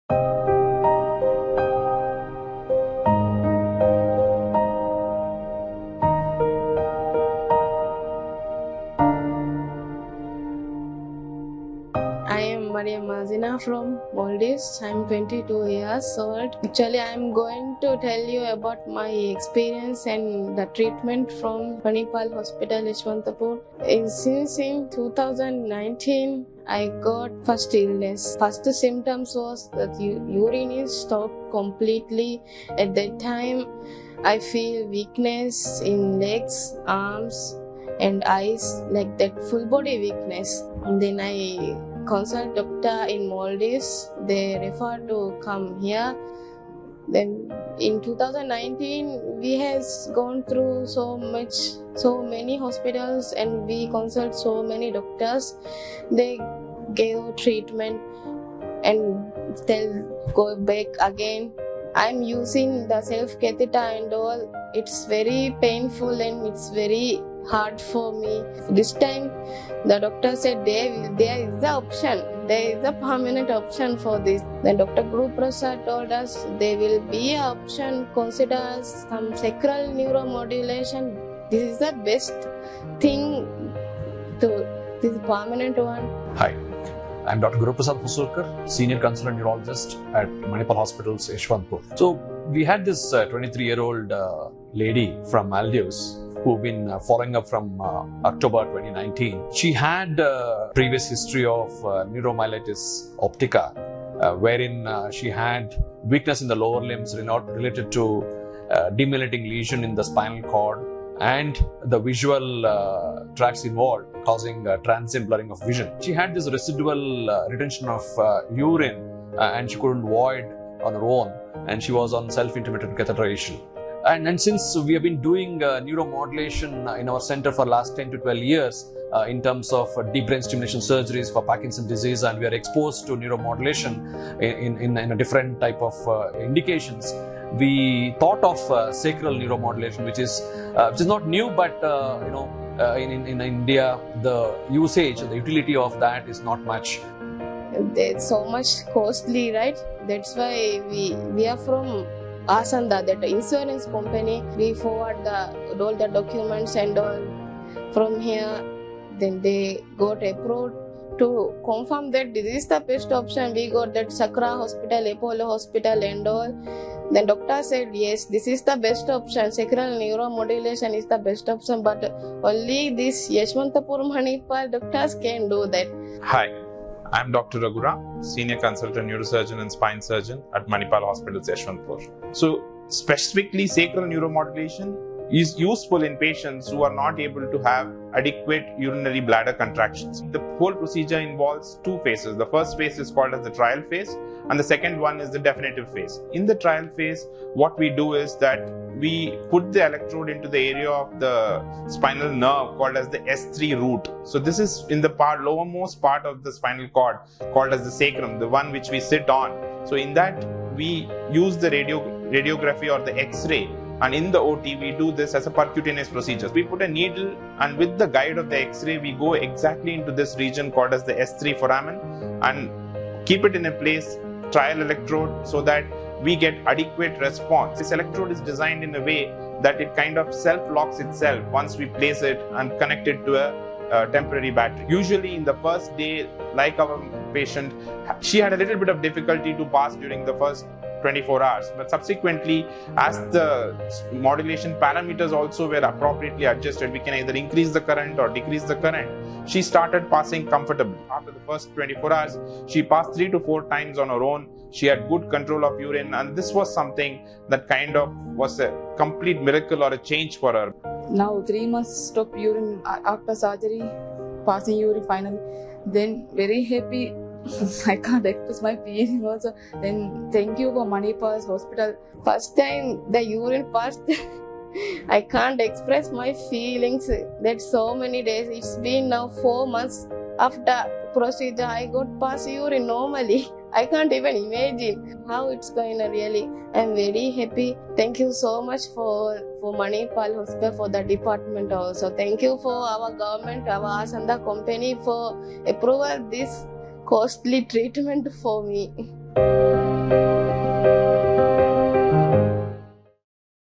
I am Maria Mazina from Maldives. I am 22 years old. Actually, I am going to tell you about my experience and the treatment from Manipal Hospital, Yeshwantapur. Since in 2019, I got first illness. First symptoms was that urine is stopped completely. At that time, I feel weakness in legs, arms, and eyes, like that full body weakness. And then I consult doctor in Maldives. They refer to come here. Then in 2019 we has gone through so many hospitals, and we consult so many doctors. They gave treatment and they'll go back again. I'm using the self catheter and all. It's very painful and it's very hard for me. This time the doctor said there is the option, there is a permanent option for this. Then Dr. Guru Prasad told us there will be an option, consider some sacral neuromodulation. This is the best thing to this permanent one. Hi, I'm Dr. Guru Prasad, Senior Consultant Neurologist at Manipal Hospitals, Yeshwantapur. So we had this 23-year-old lady from Maldives who've been following up from October 2019. She had a previous history of Neuromyelitis Optica, wherein she had weakness in the lower limbs related to demyelinating lesion in the spinal cord and the visual tracts involved, causing transient blurring of vision. She had this residual retention of urine and she couldn't void on her own, and she was on self-intermittent catheterization. And since we have been doing neuromodulation in our center for last 10 to 12 years in terms of deep brain stimulation surgeries for Parkinson's disease, and we are exposed to neuromodulation in a different type of indications, we thought of sacral neuromodulation, which is not new, but in India the usage, the utility of that is not much. It's so much costly, right? That's why we are from Asanda, that insurance company. We forward all the documents and all from here. Then they got approved to confirm that this is the best option. We got that Sakra Hospital, Apollo Hospital and all. Then doctor said, yes, this is the best option. Sacral neuromodulation is the best option, but only this Yeshwantapur Manipal doctors can do that. Hi, I'm Dr. Raghura, Senior Consultant Neurosurgeon and Spine Surgeon at Manipal Hospitals, Yeshwantapur. So, specifically sacral neuromodulation is useful in patients who are not able to have adequate urinary bladder contractions. The whole procedure involves two phases. The first phase is called as the trial phase, and the second one is the definitive phase. In the trial phase, what we do is that we put the electrode into the area of the spinal nerve called as the S3 root. So this is in the lowermost part of the spinal cord called as the sacrum, the one which we sit on. So in that we use the radiography or the X-ray, and in the OT we do this as a percutaneous procedure. We put a needle, and with the guide of the X-ray we go exactly into this region called as the S3 foramen and keep it in a place, trial electrode, so that we get adequate response. This electrode is designed in a way that it kind of self-locks itself once we place it and connect it to a temporary battery. Usually in the first day, like our patient, she had a little bit of difficulty to pass during the first 24 hours, but subsequently, as the modulation parameters also were appropriately adjusted, we can either increase the current or decrease the current. She started passing comfortably. After the first 24 hours, she passed 3 to 4 times on her own. She had good control of urine, and this was something that kind of was a complete miracle or a change for her. Now 3 months stop urine after surgery, passing urine finally. Then very happy. I can't express my feeling also. Then thank you for Manipal Hospital. First time the urine passed, I can't express my feelings. That's so many days. It's been now 4 months after procedure. I got pass urine normally. I can't even imagine how it's going on really. I'm very happy. Thank you so much for Manipal Hospital, for the department also. Thank you for our government, our Asanda company for approval this costly treatment for me.